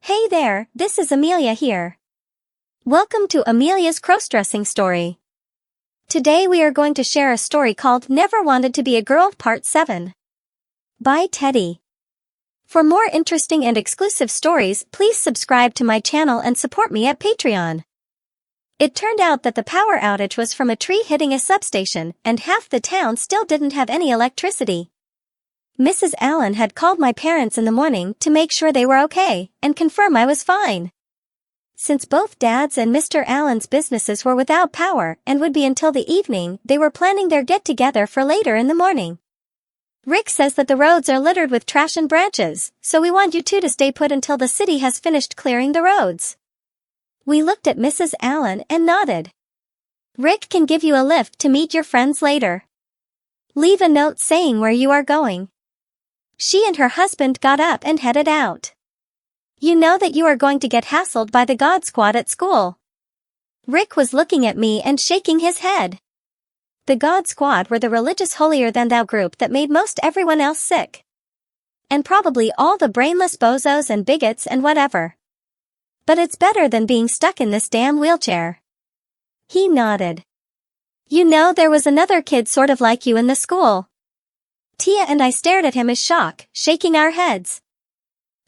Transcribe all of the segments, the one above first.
Hey there, this is Amelia here. Welcome to Amelia's crossdressing story. Today we are going to share a story called Never Wanted to Be a Girl Part 7. By Teddy. For more interesting and exclusive stories, please subscribe to my channel and support me at Patreon. It turned out that the power outage was from a tree hitting a substation, and half the town still didn't have any electricity. Mrs. Allen had called my parents in the morning to make sure they were okay and confirm I was fine. Since both Dad's and Mr. Allen's businesses were without power and would be until the evening, they were planning their get-together for later in the morning. Rick says that the roads are littered with trash and branches, so we want you two to stay put until the city has finished clearing the roads. We looked at Mrs. Allen and nodded. Rick can give you a lift to meet your friends later. Leave a note saying where you are going. She and her husband got up and headed out. You know that you are going to get hassled by the God Squad at school. Rick was looking at me and shaking his head. The God Squad were the religious holier-than-thou group that made most everyone else sick. And probably all the brainless bozos and bigots and whatever. But it's better than being stuck in this damn wheelchair. He nodded. You know, there was another kid sort of like you in the school. Tia and I stared at him in shock, shaking our heads.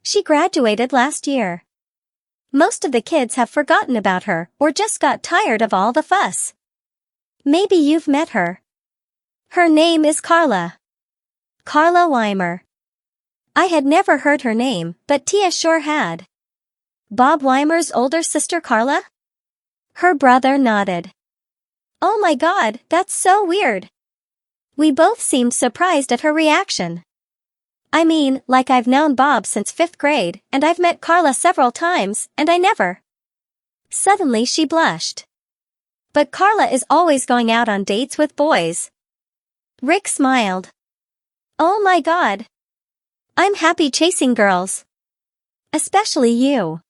She graduated last year. Most of the kids have forgotten about her or just got tired of all the fuss. Maybe you've met her. Her name is Carla. Carla Weimer. I had never heard her name, but Tia sure had. Bob Weimer's older sister Carla? Her brother nodded. Oh my God, that's so weird. We both seemed surprised at her reaction. I mean, like I've known Bob since 5th grade, and I've met Carla several times, and I never. Suddenly she blushed. But Carla is always going out on dates with boys. Rick smiled. Oh my God. I'm happy chasing girls. Especially you.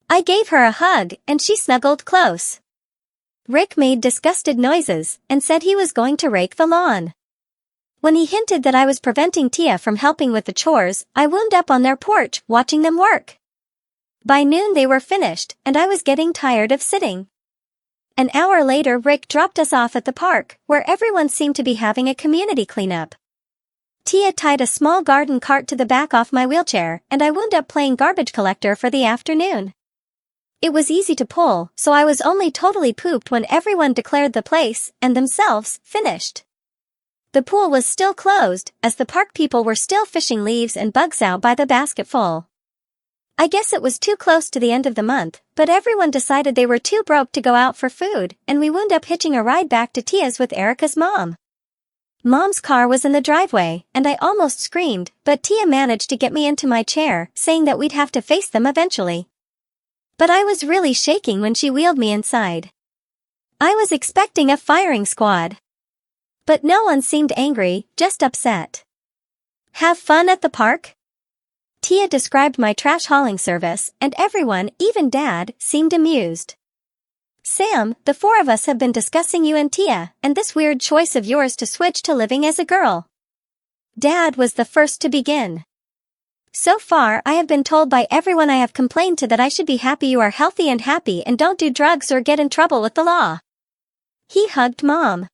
I gave her a hug, and she snuggled close. Rick made disgusted noises and said he was going to rake the lawn. When he hinted that I was preventing Tia from helping with the chores, I wound up on their porch watching them work. By noon they were finished, and I was getting tired of sitting. An hour later Rick dropped us off at the park, where everyone seemed to be having a community cleanup. Tia tied a small garden cart to the back of my wheelchair, and I wound up playing garbage collector for the afternoon. It was easy to pull, so I was only totally pooped when everyone declared the place, and themselves, finished. The pool was still closed, as the park people were still fishing leaves and bugs out by the basketful. I guess it was too close to the end of the month, but everyone decided they were too broke to go out for food, and we wound up hitching a ride back to Tia's with Erica's mom. Mom's car was in the driveway, and I almost screamed, but Tia managed to get me into my chair, saying that we'd have to face them eventually. But I was really shaking when she wheeled me inside. I was expecting a firing squad. But no one seemed angry, just upset. Have fun at the park? Tia described my trash hauling service, and everyone, even Dad, seemed amused. Sam, the four of us have been discussing you and Tia, and this weird choice of yours to switch to living as a girl. Dad was the first to begin. So far I have been told by everyone I have complained to that I should be happy you are healthy and happy and don't do drugs or get in trouble with the law. He hugged Mom.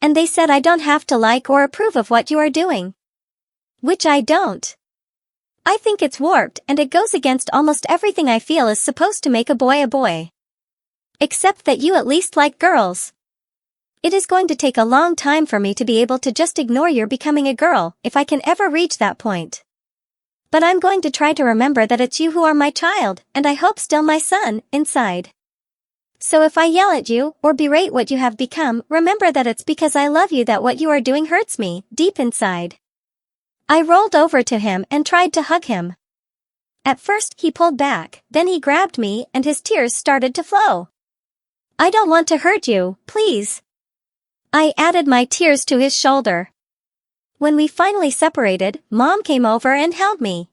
And they said I don't have to like or approve of what you are doing. Which I don't. I think it's warped and it goes against almost everything I feel is supposed to make a boy a boy. Except that you at least like girls. It is going to take a long time for me to be able to just ignore your becoming a girl, if I can ever reach that point. But I'm going to try to remember that it's you who are my child, and I hope still my son, inside. So if I yell at you, or berate what you have become, remember that it's because I love you, that what you are doing hurts me, deep inside. I rolled over to him and tried to hug him. At first he pulled back, then he grabbed me and his tears started to flow. I don't want to hurt you, please. I added my tears to his shoulder. When we finally separated, Mom came over and held me.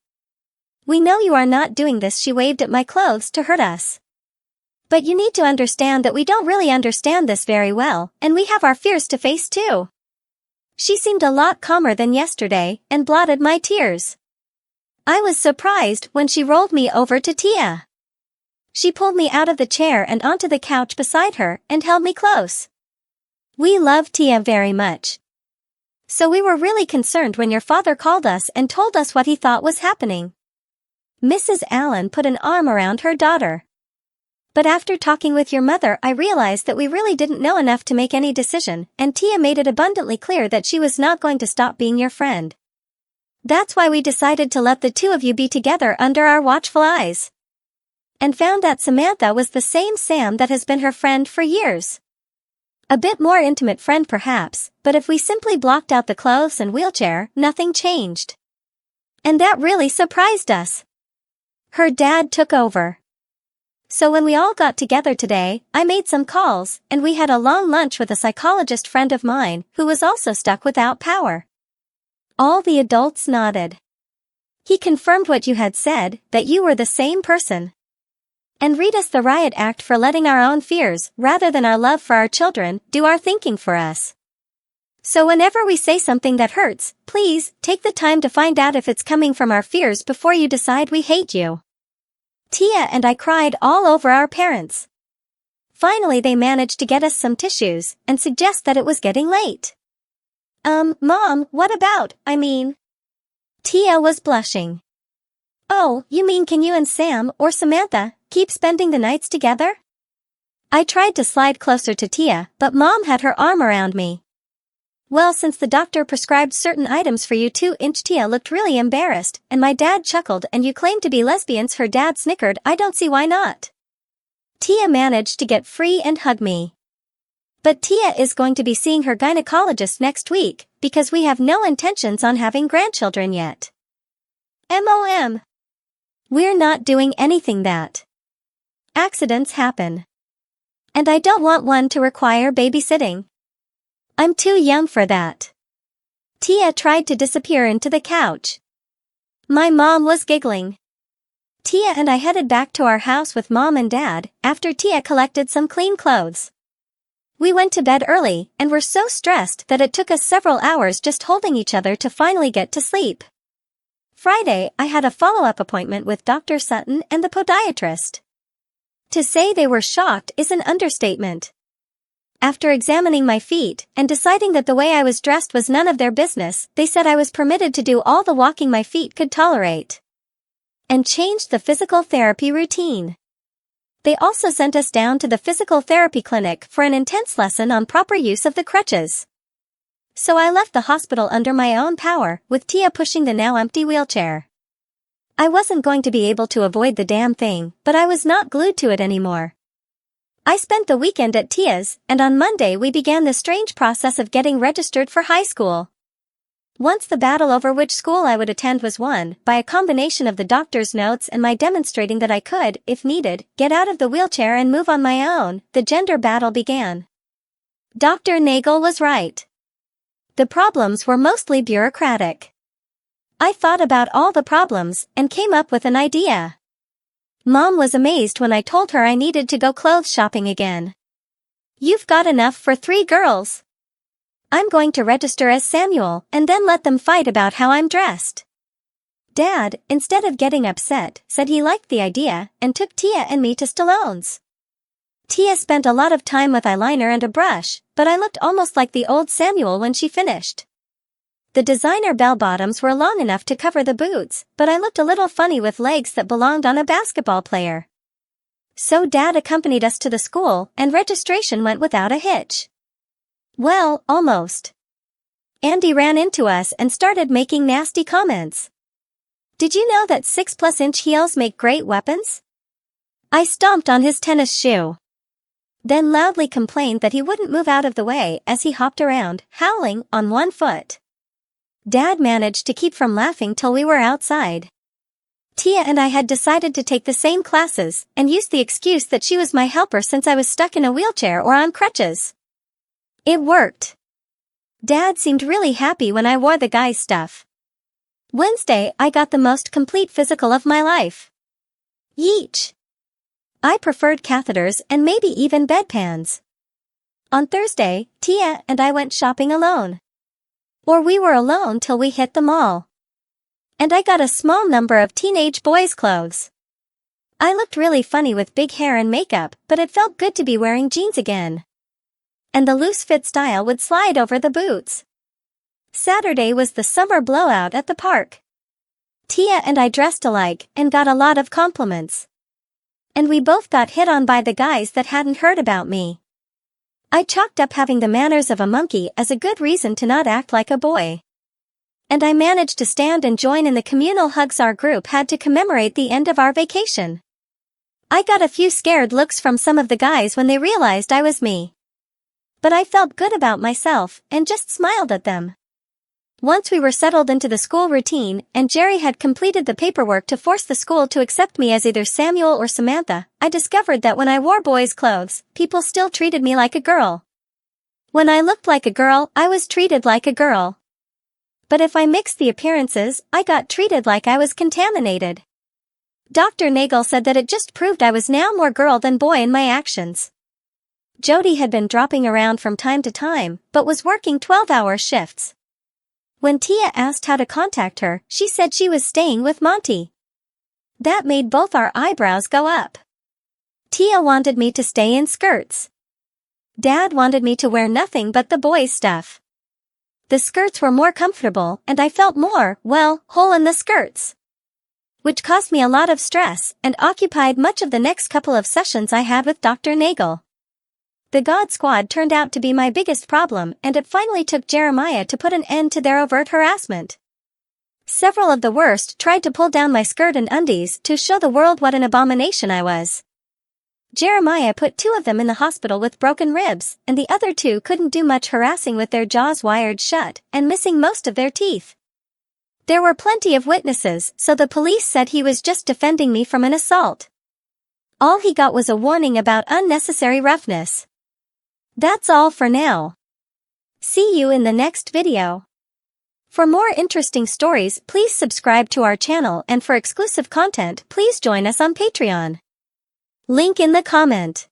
We know you are not doing this, she waved at my clothes, to hurt us. But you need to understand that we don't really understand this very well, and we have our fears to face too. She seemed a lot calmer than yesterday, and blotted my tears. I was surprised when she rolled me over to Tia. She pulled me out of the chair and onto the couch beside her and held me close. We love Tia very much. So we were really concerned when your father called us and told us what he thought was happening. Mrs. Allen put an arm around her daughter. But after talking with your mother, I realized that we really didn't know enough to make any decision, and Tia made it abundantly clear that she was not going to stop being your friend. That's why we decided to let the two of you be together under our watchful eyes. And found that Samantha was the same Sam that has been her friend for years. A bit more intimate friend perhaps, but if we simply blocked out the clothes and wheelchair, nothing changed. And that really surprised us. Her dad took over. So when we all got together today, I made some calls, and we had a long lunch with a psychologist friend of mine who was also stuck without power. All the adults nodded. He confirmed what you had said, that you were the same person. And read us the riot act for letting our own fears, rather than our love for our children, do our thinking for us. So whenever we say something that hurts, please, take the time to find out if it's coming from our fears before you decide we hate you. Tia and I cried all over our parents. Finally they managed to get us some tissues, and suggest that it was getting late. Mom, what about, Tia was blushing. Oh, you mean can you and Sam, or Samantha, keep spending the nights together? I tried to slide closer to Tia, but Mom had her arm around me. Well, since the doctor prescribed certain items for you 2-inch Tia looked really embarrassed, and my dad chuckled and you claimed to be lesbians, her dad snickered, I don't see why not. Tia managed to get free and hug me. But Tia is going to be seeing her gynecologist next week, because we have no intentions on having grandchildren yet. MOM. We're not doing anything that. Accidents happen. And I don't want one to require babysitting. I'm too young for that. Tia tried to disappear into the couch. My mom was giggling. Tia and I headed back to our house with Mom and Dad, after Tia collected some clean clothes. We went to bed early, and were so stressed that it took us several hours just holding each other to finally get to sleep. Friday, I had a follow-up appointment with Dr. Sutton and the podiatrist. To say they were shocked is an understatement. After examining my feet, and deciding that the way I was dressed was none of their business, they said I was permitted to do all the walking my feet could tolerate. And changed the physical therapy routine. They also sent us down to the physical therapy clinic for an intense lesson on proper use of the crutches. So I left the hospital under my own power, with Tia pushing the now empty wheelchair. I wasn't going to be able to avoid the damn thing, but I was not glued to it anymore. I spent the weekend at Tia's, and on Monday we began the strange process of getting registered for high school. Once the battle over which school I would attend was won, by a combination of the doctor's notes and my demonstrating that I could, if needed, get out of the wheelchair and move on my own, the gender battle began. Dr. Nagel was right. The problems were mostly bureaucratic. I thought about all the problems, and came up with an idea. Mom was amazed when I told her I needed to go clothes shopping again. You've got enough for 3 girls. I'm going to register as Samuel, and then let them fight about how I'm dressed. Dad, instead of getting upset, said he liked the idea, and took Tia and me to Stallone's. Tia spent a lot of time with eyeliner and a brush, but I looked almost like the old Samuel when she finished. The designer bell-bottoms were long enough to cover the boots, but I looked a little funny with legs that belonged on a basketball player. So Dad accompanied us to the school, and registration went without a hitch. Well, almost. Andy ran into us and started making nasty comments. Did you know that 6+ inch heels make great weapons? I stomped on his tennis shoe. Then loudly complained that he wouldn't move out of the way as he hopped around, howling, on one foot. Dad managed to keep from laughing till we were outside. Tia and I had decided to take the same classes, and used the excuse that she was my helper since I was stuck in a wheelchair or on crutches. It worked. Dad seemed really happy when I wore the guy's stuff. Wednesday, I got the most complete physical of my life. Yeesh. I preferred catheters and maybe even bedpans. On Thursday, Tia and I went shopping alone. Or we were alone till we hit the mall. And I got a small number of teenage boys' clothes. I looked really funny with big hair and makeup, but it felt good to be wearing jeans again. And the loose fit style would slide over the boots. Saturday was the summer blowout at the park. Tia and I dressed alike and got a lot of compliments. And we both got hit on by the guys that hadn't heard about me. I chalked up having the manners of a monkey as a good reason to not act like a boy. And I managed to stand and join in the communal hugs our group had to commemorate the end of our vacation. I got a few scared looks from some of the guys when they realized I was me. But I felt good about myself and just smiled at them. Once we were settled into the school routine and Jerry had completed the paperwork to force the school to accept me as either Samuel or Samantha, I discovered that when I wore boys' clothes, people still treated me like a girl. When I looked like a girl, I was treated like a girl. But if I mixed the appearances, I got treated like I was contaminated. Dr. Nagel said that it just proved I was now more girl than boy in my actions. Jody had been dropping around from time to time, but was working 12-hour shifts. When Tia asked how to contact her, she said she was staying with Monty. That made both our eyebrows go up. Tia wanted me to stay in skirts. Dad wanted me to wear nothing but the boys' stuff. The skirts were more comfortable and I felt more, well, whole in the skirts. Which caused me a lot of stress and occupied much of the next couple of sessions I had with Dr. Nagel. The God Squad turned out to be my biggest problem and it finally took Jeremiah to put an end to their overt harassment. Several of the worst tried to pull down my skirt and undies to show the world what an abomination I was. Jeremiah put 2 of them in the hospital with broken ribs, and the other 2 couldn't do much harassing with their jaws wired shut and missing most of their teeth. There were plenty of witnesses, so the police said he was just defending me from an assault. All he got was a warning about unnecessary roughness. That's all for now. See you in the next video. For more interesting stories, please subscribe to our channel, and for exclusive content, please join us on Patreon. Link in the comment.